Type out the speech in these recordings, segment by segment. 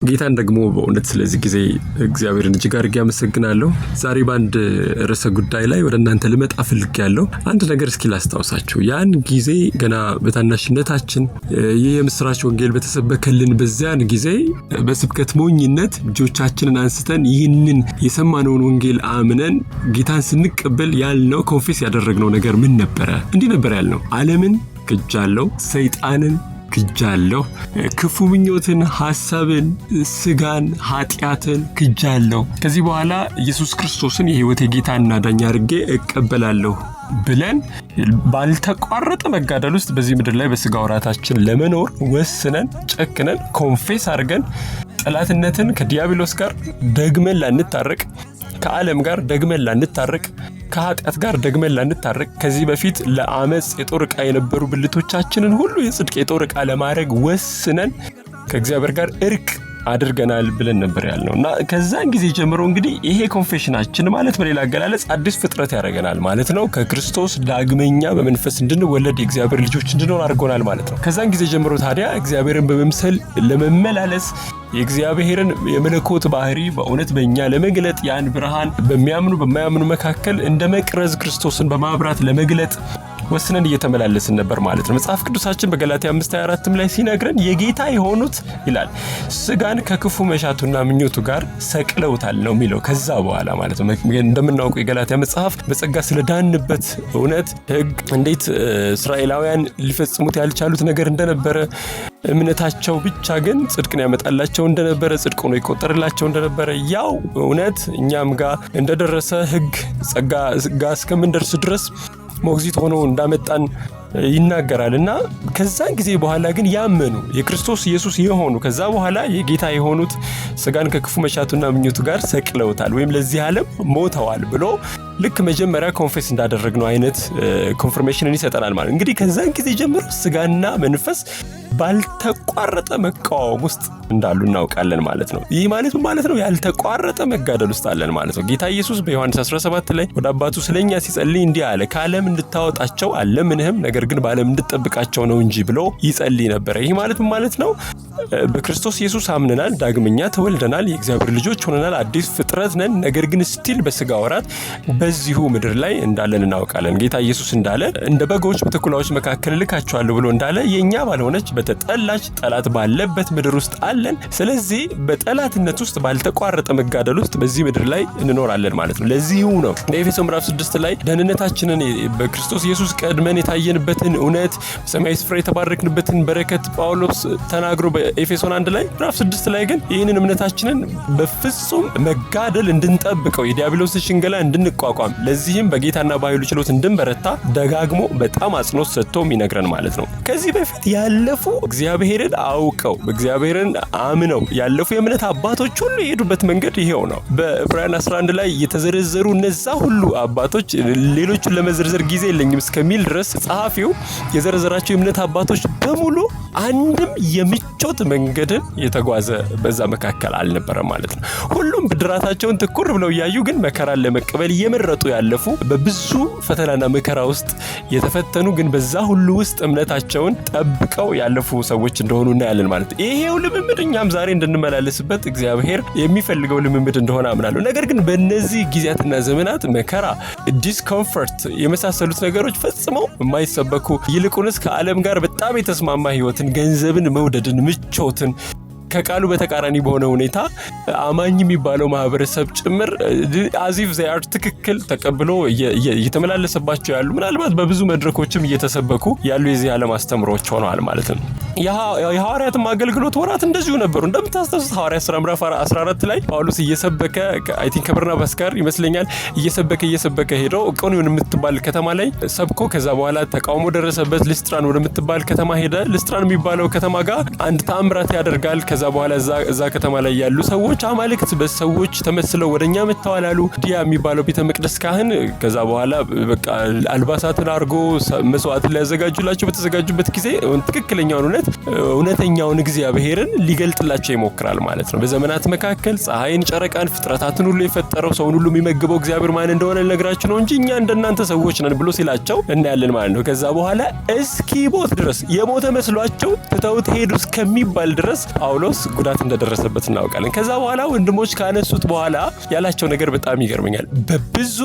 ጌታን ደግሞ በእውነት ስለዚህ ጊዜ እግዚአብሔርን እጅግ አድርጌ አመሰግናለሁ። ዛሬ በአንድ ርዕሰ ጉዳይ ላይ ወደ እናንተ ልመጣ ፈልጌያለሁ። አንድ ነገር እስኪ ላስታውሳችሁ። ያን ጊዜ ገና በታናሽነታችን ይህ የምስራች ወንጌል በተሰበከልን በዚያን ጊዜ በስብከት ሞኝነት እጆቻችንን አንስተን ይህንን የሰማነውን ወንጌል አምነን ጌታን ስንቀበል ያልነው ኮንፌስ ያደረግነው ነገር ምን ነበረ? እንዲህ ነበር ያልነው። ዓለምን ክጃለሁ፣ ሰይጣንን ክጃለሁ፣ ክፉ ምኞትን፣ ሐሳብን፣ ስጋን፣ ኃጢአትን ክጃለሁ። ከዚህ በኋላ ኢየሱስ ክርስቶስን የሕይወቴ ጌታና ዳኛ አድርጌ እቀበላለሁ ብለን ባልተቋረጠ መጋደል ውስጥ በዚህ ምድር ላይ በስጋ ወራታችን ለመኖር ወስነን ጨክነን ኮንፌስ አድርገን ጠላትነትን ከዲያብሎስ ጋር ደግመን ላንታረቅ፣ ከዓለም ጋር ደግመን ላንታረቅ፣ ከኃጢአት ጋር ደግመን ላንታረቅ፣ ከዚህ በፊት ለአመጽ የጦር ዕቃ የነበሩ ብልቶቻችንን ሁሉ የጽድቅ የጦር ዕቃ ለማድረግ ወስነን ከእግዚአብሔር ጋር እርቅ አድርገናል ብለን ነበር ያልነው እና ከዛን ጊዜ ጀምሮ እንግዲህ ይሄ ኮንፌሽናችን ማለት በሌላ አገላለጽ አዲስ ፍጥረት ያደርገናል ማለት ነው። ከክርስቶስ ዳግመኛ በመንፈስ እንድንወለድ የእግዚአብሔር ልጆች እንድንሆን አድርጎናል ማለት ነው። ከዛን ጊዜ ጀምሮ ታዲያ እግዚአብሔርን በመምሰል ለመመላለስ የእግዚአብሔርን የመለኮት ባህሪ በእውነት በእኛ ለመግለጥ ያን ብርሃን በሚያምኑ በማያምኑ መካከል እንደ መቅረዝ ክርስቶስን በማብራት ለመግለጥ ወስነን እየተመላለስን ነበር ማለት ነው። መጽሐፍ ቅዱሳችን በገላትያ 5:24 ላይ ሲነግረን የጌታ የሆኑት ይላል ስጋን ከክፉ መሻቱና ምኞቱ ጋር ሰቅለውታል ነው የሚለው። ከዛ በኋላ ማለት ነው እንደምናውቀው የገላትያ መጽሐፍ በጸጋ ስለዳንበት እውነት ሕግ እንዴት እስራኤላውያን ሊፈጽሙት ያልቻሉት ነገር እንደነበረ እምነታቸው ብቻ ግን ጽድቅን ያመጣላቸው እንደነበረ ጽድቅ ሆኖ ይቆጠርላቸው እንደነበረ ያው እውነት እኛም ጋር እንደደረሰ ሕግ ጸጋ ጋር እስከምንደርስ ድረስ ሞግዚት ሆኖ እንዳመጣን ይናገራልና ከዛን ጊዜ በኋላ ግን ያመኑ የክርስቶስ ኢየሱስ የሆኑ ከዛ በኋላ የጌታ የሆኑት ስጋን ከክፉ መሻቱና ምኞቱ ጋር ሰቅለውታል ወይም ለዚህ ዓለም ሞተዋል ብሎ ልክ መጀመሪያ ኮንፌስ እንዳደረግነው አይነት ኮንፈርሜሽንን ይሰጠናል ማለት። እንግዲህ ከዛን ጊዜ ጀምሮ ስጋና መንፈስ ባልተቋረጠ መቃወም ውስጥ እንዳሉ እናውቃለን ማለት ነው። ይህ ማለት ነው ያልተቋረጠ መጋደል ውስጥ አለን ማለት ነው። ጌታ ኢየሱስ በዮሐንስ 17 ላይ ወደ አባቱ ስለኛ ሲጸልይ እንዲህ አለ፣ ከዓለም እንድታወጣቸው አለምንህም፣ ነገር ግን በዓለም እንድትጠብቃቸው ነው እንጂ ብሎ ይጸልይ ነበር። ይህ ማለት ነው በክርስቶስ ኢየሱስ አምነናል፣ ዳግመኛ ተወልደናል፣ የእግዚአብሔር ልጆች ሆነናል፣ አዲስ ፍጥረት ነን። ነገር ግን ስቲል በስጋ ወራት በዚሁ ምድር ላይ እንዳለን እናውቃለን። ጌታ ኢየሱስ እንዳለ እንደ በጎች በተኩላዎች መካከል ልካቸዋለሁ ብሎ እንዳለ የኛ ባልሆነች በተጠላች ጠላት ባለበት ምድር ውስጥ አለን። ስለዚህ በጠላትነት ውስጥ ባልተቋረጠ መጋደል ውስጥ በዚህ ምድር ላይ እንኖራለን ማለት ነው። ለዚሁ ነው በኤፌሶን ምዕራፍ 6 ላይ ደህንነታችንን በክርስቶስ ኢየሱስ ቀድመን የታየንበትን እውነት በሰማያዊ ስፍራ የተባረክንበትን በረከት ጳውሎስ ተናግሮ በኤፌሶን 1 ላይ ምዕራፍ 6 ላይ ግን ይህንን እምነታችንን በፍጹም መጋደል እንድንጠብቀው የዲያብሎስ ሽንገላ እንድንቋቋም ለዚህም በጌታና በኃይሉ ችሎት እንድንበረታ ደጋግሞ በጣም አጽንኦት ሰጥቶም ይነግረን ማለት ነው። ከዚህ በፊት ያለፉ እግዚአብሔርን አውቀው እግዚአብሔርን አምነው ያለፉ የእምነት አባቶች ሁሉ የሄዱበት መንገድ ይሄው ነው። በዕብራውያን 11 ላይ የተዘረዘሩ እነዛ ሁሉ አባቶች ሌሎቹን ለመዘርዘር ጊዜ የለኝም እስከሚል ድረስ ጸሐፊው የዘረዘራቸው የእምነት አባቶች በሙሉ አንድም የምቾት መንገድን የተጓዘ በዛ መካከል አልነበረም ማለት ነው። ሁሉም ብድራታቸውን ትኩር ብለው እያዩ ግን መከራን ለመቀበል እየመረጡ ያለፉ በብዙ ፈተናና መከራ ውስጥ የተፈተኑ ግን በዛ ሁሉ ውስጥ እምነታቸውን ጠብቀው ያለፉ ሰዎች እንደሆኑ እናያለን ማለት ነው። ይሄው ልምምድ እኛም ዛሬ እንድንመላለስበት እግዚአብሔር የሚፈልገው ልምምድ እንደሆነ አምናለሁ። ነገር ግን በእነዚህ ጊዜያትና ዘመናት መከራ፣ ዲስኮምፈርት የመሳሰሉት ነገሮች ፈጽመው የማይሰበኩ ይልቁንስ ከዓለም ጋር በጣም የተስማማ ህይወትን፣ ገንዘብን መውደድን፣ ምቾትን ከቃሉ በተቃራኒ በሆነ ሁኔታ አማኝ የሚባለው ማህበረሰብ ጭምር አዚፍ ዛያር ትክክል ተቀብሎ እየተመላለሰባቸው ያሉ ምናልባት በብዙ መድረኮችም እየተሰበኩ ያሉ የዚህ ዓለም አስተምሮች ሆነዋል ማለት ነው። የሐዋርያትም አገልግሎት ወራት እንደዚሁ ነበሩ። እንደምታስታውሱት ሐዋርያት ሥራ ምዕራፍ 14 ላይ ጳውሎስ እየሰበከ አይ ቲንክ ከበርናባስ ጋር ይመስለኛል እየሰበከ ሄዶ ኢቆንዮን የምትባል ከተማ ላይ ሰብኮ ከዛ በኋላ ተቃውሞ ደረሰበት። ልስጥራን ወደምትባል ከተማ ሄደ። ልስጥራን የሚባለው ከተማ ጋር አንድ ተአምራት ያደርጋል። ከዛ በኋላ እዛ ከተማ ላይ ያሉ ሰዎች አማልክት በሰዎች ተመስለው ወደኛ መጥተዋል አሉ። ዲያ የሚባለው ቤተ መቅደስ ካህን ከዛ በኋላ በቃ አልባሳትን አርጎ መስዋዕትን ሊያዘጋጁላቸው በተዘጋጁበት ጊዜ ትክክለኛውን እውነተኛውን እግዚአብሔርን ሊገልጥላቸው ይሞክራል ማለት ነው። በዘመናት መካከል ፀሐይን፣ ጨረቃን፣ ፍጥረታትን ሁሉ የፈጠረው ሰውን ሁሉ የሚመግበው እግዚአብሔር ማን እንደሆነ ልነግራችሁ ነው እንጂ እኛ እንደናንተ ሰዎች ነን ብሎ ሲላቸው እናያለን ማለት ነው። ከዛ በኋላ እስኪ ሞት ድረስ የሞተ መስሏቸው ትተውት ሄዱ እስከሚባል ድረስ ጳውሎስ ጳውሎስ ጉዳት እንደደረሰበት እናውቃለን። ከዛ በኋላ ወንድሞች ካነሱት በኋላ ያላቸው ነገር በጣም ይገርመኛል። በብዙ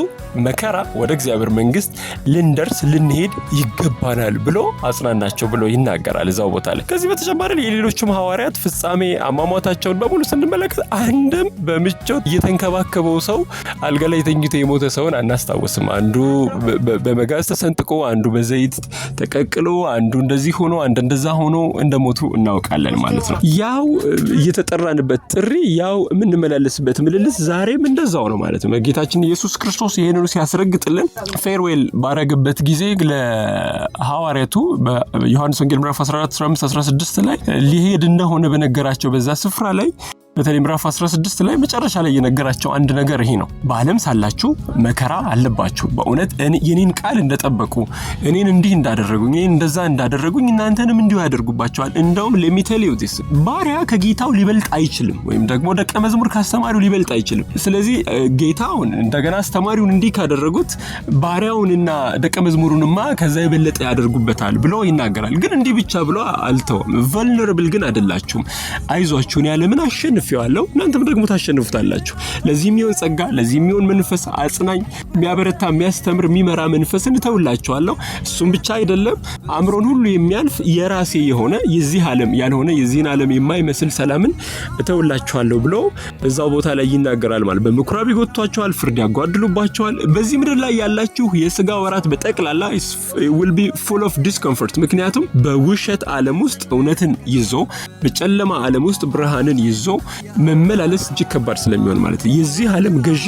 መከራ ወደ እግዚአብሔር መንግስት ልንሄድ ይገባናል ብሎ አጽናናቸው ብሎ ይናገራል እዛው ቦታ ላይ። ከዚህ በተጨማሪ የሌሎችም ሐዋርያት ፍጻሜ አሟሟታቸውን በሙሉ ስንመለከት አንድም በምቾት እየተንከባከበው ሰው አልጋ ላይ ተኝቶ የሞተ ሰውን አናስታውስም። አንዱ በመጋዝ ተሰንጥቆ፣ አንዱ በዘይት ተቀቅሎ፣ አንዱ እንደዚህ ሆኖ፣ አንዱ እንደዛ ሆኖ እንደሞቱ እናውቃለን ማለት ነው። ያው እየተጠራንበት ጥሪ፣ ያው የምንመላለስበት ምልልስ ዛሬም እንደዛው ነው ማለት ነው። ጌታችን ኢየሱስ ክርስቶስ ይሄንን ሲያስረግጥልን ፌርዌል ባረገበት ጊዜ ለሐዋርያቱ በዮሐንስ ወንጌል ምዕራፍ 14 15 16 ላይ ሊሄድ እንደሆነ በነገራቸው በዛ ስፍራ ላይ በተለይ ምዕራፍ 16 ላይ መጨረሻ ላይ የነገራቸው አንድ ነገር ይሄ ነው። በዓለም ሳላችሁ መከራ አለባችሁ። በእውነት የኔን ቃል እንደጠበቁ፣ እኔን እንዲህ እንዳደረጉኝ፣ እኔን እንደዛ እንዳደረጉኝ እናንተንም እንዲሁ ያደርጉባቸዋል። እንደውም ለሚቴሊዮቲስ ባሪያ ከጌታው ሊበልጥ አይችልም፣ ወይም ደግሞ ደቀ መዝሙር ካስተማሪው ሊበልጥ አይችልም። ስለዚህ ጌታውን እንደገና አስተማሪውን እንዲህ ካደረጉት ባሪያውንና ደቀ መዝሙሩንማ ከዛ የበለጠ ያደርጉበታል ብሎ ይናገራል። ግን እንዲህ ብቻ ብሎ አልተውም። ቨልነራብል ግን አይደላችሁም፣ አይዟችሁን ያለምን አሸንፌዋለሁ፣ እናንተም ደግሞ ታሸንፉታላችሁ። ለዚህ የሚሆን ጸጋ፣ ለዚህ የሚሆን መንፈስ፣ አጽናኝ፣ የሚያበረታ፣ የሚያስተምር፣ የሚመራ መንፈስን እተውላችኋለሁ። እሱም ብቻ አይደለም፣ አእምሮን ሁሉ የሚያልፍ የራሴ የሆነ የዚህ ዓለም ያልሆነ የዚህን ዓለም የማይመስል ሰላምን እተውላችኋለሁ ብሎ እዛው ቦታ ላይ ይናገራል ማለት። በምኩራብ ይጎቷቸዋል፣ ፍርድ ያጓድሉባቸዋል። በዚህ ምድር ላይ ያላችሁ የሥጋ ወራት በጠቅላላ will be full of discomfort። ምክንያቱም በውሸት ዓለም ውስጥ እውነትን ይዞ በጨለማ ዓለም ውስጥ ብርሃንን ይዞ መመላለስ እጅግ ከባድ ስለሚሆን ማለት ነው። የዚህ ዓለም ገዢ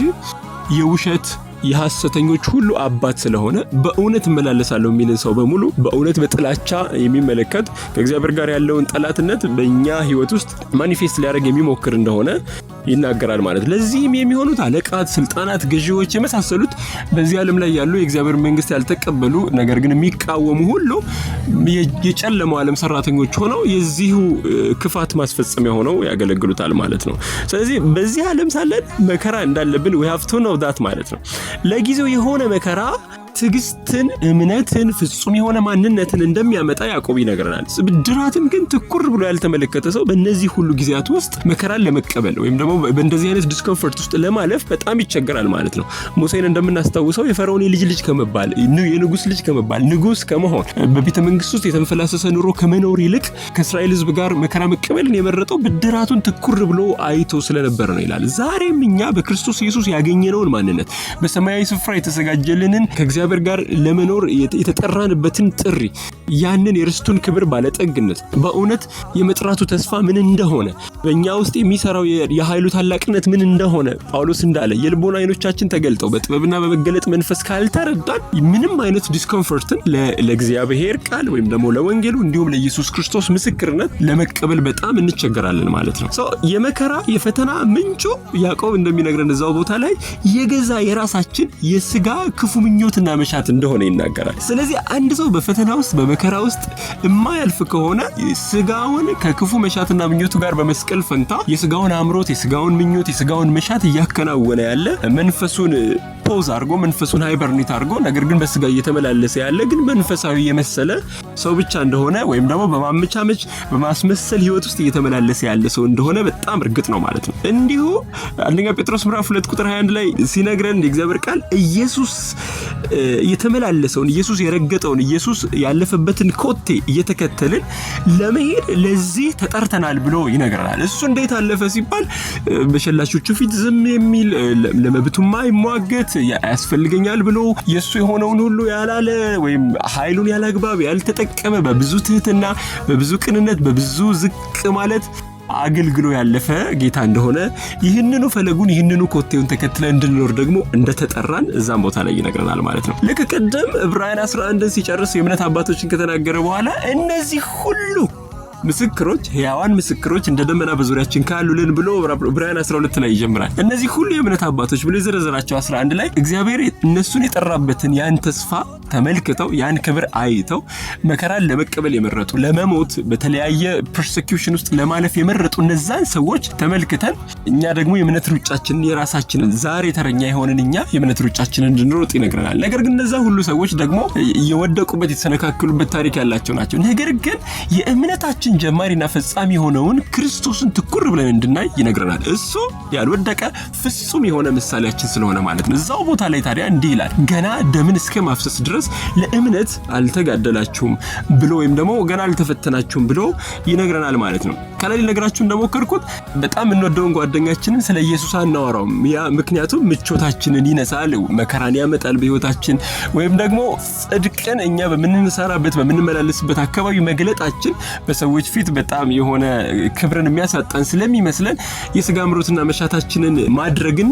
የውሸት የሐሰተኞች ሁሉ አባት ስለሆነ በእውነት እመላለሳለሁ የሚልን ሰው በሙሉ በእውነት በጥላቻ የሚመለከት ከእግዚአብሔር ጋር ያለውን ጠላትነት በእኛ ሕይወት ውስጥ ማኒፌስት ሊያደርግ የሚሞክር እንደሆነ ይናገራል ማለት። ለዚህም የሚሆኑት አለቃት፣ ስልጣናት፣ ገዢዎች የመሳሰሉት በዚህ ዓለም ላይ ያሉ የእግዚአብሔር መንግስት ያልተቀበሉ ነገር ግን የሚቃወሙ ሁሉ የጨለማው ዓለም ሰራተኞች ሆነው የዚሁ ክፋት ማስፈጸሚያ ሆነው ያገለግሉታል ማለት ነው። ስለዚህ በዚህ ዓለም ሳለን መከራ እንዳለብን we have to know that ማለት ነው። ለጊዜው የሆነ መከራ ትዕግስትን፣ እምነትን፣ ፍጹም የሆነ ማንነትን እንደሚያመጣ ያዕቆብ ይነግረናል። ብድራትን ግን ትኩር ብሎ ያልተመለከተ ሰው በእነዚህ ሁሉ ጊዜያት ውስጥ መከራን ለመቀበል ወይም ደግሞ በእንደዚህ አይነት ዲስኮምፎርት ውስጥ ለማለፍ በጣም ይቸገራል ማለት ነው። ሙሴን እንደምናስታውሰው የፈርዖን ልጅ ከመባል የንጉስ ልጅ ከመባል ንጉስ ከመሆን በቤተ መንግስት ውስጥ የተንፈላሰሰ ኑሮ ከመኖር ይልቅ ከእስራኤል ሕዝብ ጋር መከራ መቀበልን የመረጠው ብድራቱን ትኩር ብሎ አይቶ ስለነበር ነው ይላል። ዛሬም እኛ በክርስቶስ ኢየሱስ ያገኘነውን ማንነት በሰማያዊ ስፍራ የተዘጋጀልንን ከእግዚአብሔር ጋር ለመኖር የተጠራንበትን ጥሪ ያንን የርስቱን ክብር ባለጠግነት በእውነት የመጥራቱ ተስፋ ምን እንደሆነ በእኛ ውስጥ የሚሰራው የኃይሉ ታላቅነት ምን እንደሆነ ጳውሎስ እንዳለ የልቦና አይኖቻችን ተገልጠው በጥበብና በመገለጥ መንፈስ ካልተረዳን ምንም አይነት ዲስኮምፎርትን ለእግዚአብሔር ቃል ወይም ደግሞ ለወንጌሉ እንዲሁም ለኢየሱስ ክርስቶስ ምስክርነት ለመቀበል በጣም እንቸገራለን ማለት ነው። የመከራ የፈተና ምንጩ ያዕቆብ እንደሚነግረን እዛው ቦታ ላይ የገዛ የራሳችን የሥጋ ክፉ ምኞትና መሻት እንደሆነ ይናገራል። ስለዚህ አንድ ሰው በፈተና ውስጥ በመከራ ውስጥ የማያልፍ ከሆነ ሥጋውን ከክፉ መሻትና ምኞቱ ጋር በመስቀል ፈንታ የሥጋውን አምሮት፣ የሥጋውን ምኞት፣ የሥጋውን መሻት እያከናወነ ያለ መንፈሱን ፖዝ አድርጎ መንፈሱን ሃይበርኔት አድርጎ ነገር ግን በሥጋ እየተመላለሰ ያለ ግን መንፈሳዊ የመሰለ ሰው ብቻ እንደሆነ ወይም ደግሞ በማመቻመች በማስመሰል ሕይወት ውስጥ እየተመላለሰ ያለ ሰው እንደሆነ በጣም እርግጥ ነው ማለት ነው። እንዲሁ አንደኛ ጴጥሮስ ምዕራፍ 2 ቁጥር 21 ላይ ሲነግረን የእግዚአብሔር ቃል ኢየሱስ የተመላለሰውን ኢየሱስ የረገጠውን ኢየሱስ ያለፈበትን ኮቴ እየተከተልን ለመሄድ ለዚህ ተጠርተናል ብሎ ይነግረናል። እሱ እንዴት አለፈ ሲባል በሸላቾቹ ፊት ዝም የሚል ለመብቱማ ይሟገት ያስፈልገኛል ብሎ የሱ የሆነውን ሁሉ ያላለ ወይም ኃይሉን ያላግባብ ያልተጠቀመ በብዙ ትህትና፣ በብዙ ቅንነት፣ በብዙ ዝቅ ማለት አገልግሎ ያለፈ ጌታ እንደሆነ ይህንኑ ፈለጉን ይህንኑ ኮቴውን ተከትለን እንድንኖር ደግሞ እንደተጠራን እዛም ቦታ ላይ ይነግረናል ማለት ነው። ልክ ቀደም ዕብራውያን 11 ሲጨርስ የእምነት አባቶችን ከተናገረ በኋላ እነዚህ ሁሉ ምስክሮች ሕያዋን ምስክሮች እንደ ደመና በዙሪያችን ካሉልን ብሎ ዕብራውያን 12 ላይ ይጀምራል። እነዚህ ሁሉ የእምነት አባቶች ብሎ የዘረዘራቸው 11 ላይ እግዚአብሔር እነሱን የጠራበትን ያን ተስፋ ተመልክተው ያን ክብር አይተው መከራን ለመቀበል የመረጡ ለመሞት በተለያየ ፐርሰኪዩሽን ውስጥ ለማለፍ የመረጡ እነዛን ሰዎች ተመልክተን እኛ ደግሞ የእምነት ሩጫችንን የራሳችንን ዛሬ ተረኛ የሆንን እኛ የእምነት ሩጫችንን እንድንሮጥ ይነግረናል። ነገር ግን እነዛ ሁሉ ሰዎች ደግሞ የወደቁበት የተሰነካከሉበት ታሪክ ያላቸው ናቸው። ነገር ግን የእምነታችን ጀማሪና ፈጻሚ የሆነውን ክርስቶስን ትኩር ብለን እንድናይ ይነግረናል። እሱ ያልወደቀ ፍጹም የሆነ ምሳሌያችን ስለሆነ ማለት ነው። እዛው ቦታ ላይ ታዲያ እንዲህ ይላል፣ ገና ደምን እስከ ማፍሰስ ድረስ ለእምነት አልተጋደላችሁም ብሎ ወይም ደግሞ ገና አልተፈተናችሁም ብሎ ይነግረናል ማለት ነው። ከላይ ልነግራችሁ እንደሞከርኩት በጣም እንወደውን ጓደኛችንን ስለ ኢየሱስ አናወራውም። ያ ምክንያቱም ምቾታችንን ይነሳል፣ መከራን ያመጣል በህይወታችን፣ ወይም ደግሞ ጽድቅን እኛ በምንሰራበት በምንመላለስበት አካባቢ መግለጣችን በሰዎች ፊት በጣም የሆነ ክብርን የሚያሳጣን ስለሚመስለን የሥጋ ምሮትና መሻታችንን ማድረግን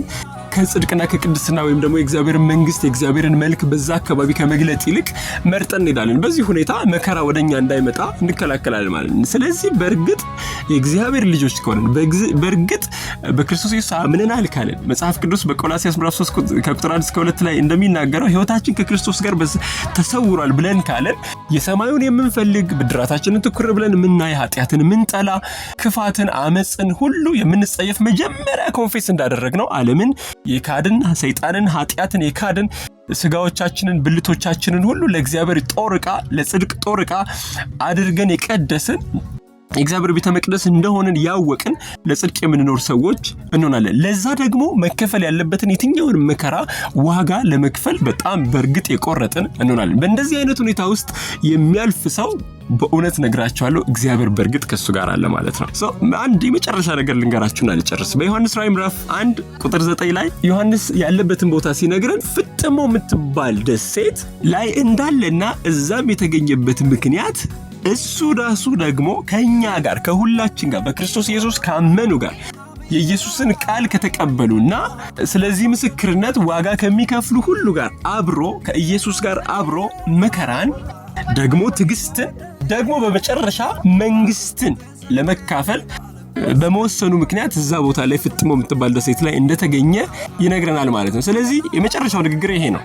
ከጽድቅና ከቅድስና ወይም ደግሞ የእግዚአብሔርን መንግስት የእግዚአብሔርን መልክ በዛ አካባቢ ከመግለጥ ይልቅ መርጠን እንሄዳለን። በዚህ ሁኔታ መከራ ወደኛ እንዳይመጣ እንከላከላለን ማለት ነው። ስለዚህ በእርግጥ የእግዚአብሔር ልጆች ከሆነን በእርግጥ በክርስቶስ ኢየሱስ አምነናል ካለን መጽሐፍ ቅዱስ በቆላስይስ ምዕራፍ 3 ከቁጥር 1 እስከ 2 ላይ እንደሚናገረው ሕይወታችን ከክርስቶስ ጋር ተሰውሯል ብለን ካለን የሰማዩን የምንፈልግ ብድራታችንን ትኩር ብለን የምናይ ኃጢአትን የምንጠላ ክፋትን አመጽን ሁሉ የምንጸየፍ መጀመሪያ ኮንፌስ እንዳደረግነው ዓለምን የካድን ሰይጣንን ኃጢአትን የካድን ስጋዎቻችንን ብልቶቻችንን ሁሉ ለእግዚአብሔር ጦር ዕቃ ለጽድቅ ጦር ዕቃ አድርገን የቀደስን የእግዚአብሔር ቤተ መቅደስ እንደሆነን ያወቅን ለጽድቅ የምንኖር ሰዎች እንሆናለን። ለዛ ደግሞ መከፈል ያለበትን የትኛውን መከራ ዋጋ ለመክፈል በጣም በእርግጥ የቆረጥን እንሆናለን። በእንደዚህ አይነት ሁኔታ ውስጥ የሚያልፍ ሰው በእውነት ነግራችኋለሁ እግዚአብሔር በእርግጥ ከሱ ጋር አለ ማለት ነው። አንድ የመጨረሻ ነገር ልንገራችሁና ልጨርስ። በዮሐንስ ራዕይ ምዕራፍ 1 ቁጥር 9 ላይ ዮሐንስ ያለበትን ቦታ ሲነግረን ፍጥሞ የምትባል ደሴት ላይ እንዳለና እዛም የተገኘበት ምክንያት እሱ ራሱ ደግሞ ከኛ ጋር ከሁላችን ጋር በክርስቶስ ኢየሱስ ካመኑ ጋር የኢየሱስን ቃል ከተቀበሉና ስለዚህ ምስክርነት ዋጋ ከሚከፍሉ ሁሉ ጋር አብሮ ከኢየሱስ ጋር አብሮ መከራን ደግሞ ትዕግስትን ደግሞ በመጨረሻ መንግስትን ለመካፈል በመወሰኑ ምክንያት እዛ ቦታ ላይ ፍጥሞ የምትባል ደሴት ላይ እንደተገኘ ይነግረናል ማለት ነው። ስለዚህ የመጨረሻው ንግግር ይሄ ነው።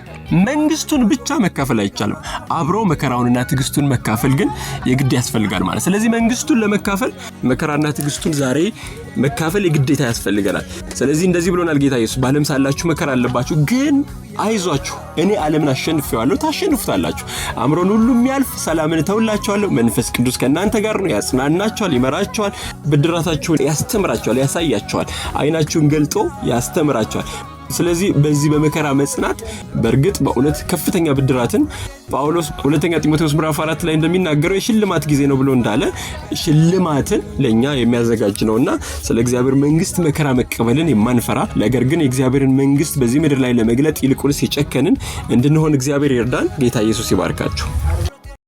መንግስቱን ብቻ መካፈል አይቻልም፣ አብሮ መከራውንና ትዕግስቱን መካፈል ግን የግድ ያስፈልጋል ማለት። ስለዚህ መንግስቱን ለመካፈል መከራና ትዕግስቱን ዛሬ መካፈል የግዴታ ያስፈልገናል። ስለዚህ እንደዚህ ብሎናል ጌታ ኢየሱስ፣ በዓለም ሳላችሁ መከራ አለባችሁ፣ ግን አይዟችሁ እኔ ዓለምን አሸንፌዋለሁ፣ ታሸንፉታላችሁ። አእምሮን ሁሉ የሚያልፍ ሰላምን እተውላችኋለሁ፣ መንፈስ ቅዱስ ከእናንተ ጋር ነው፣ ያጽናናችኋል፣ ይመራችኋል፣ ብድራታችሁን ያስተምራችኋል፣ ያሳያችኋል፣ አይናችሁን ገልጦ ያስተምራችኋል። ስለዚህ በዚህ በመከራ መጽናት በእርግጥ በእውነት ከፍተኛ ብድራትን ጳውሎስ ሁለተኛ ጢሞቴዎስ ምዕራፍ 4 ላይ እንደሚናገረው የሽልማት ጊዜ ነው ብሎ እንዳለ ሽልማትን ለኛ የሚያዘጋጅ ነውና ስለ እግዚአብሔር መንግስት መከራ መቀበልን የማንፈራ ነገር ግን የእግዚአብሔርን መንግስት በዚህ ምድር ላይ ለመግለጥ ይልቁንስ የጨከንን እንድንሆን እግዚአብሔር ይርዳን። ጌታ ኢየሱስ ይባርካችሁ።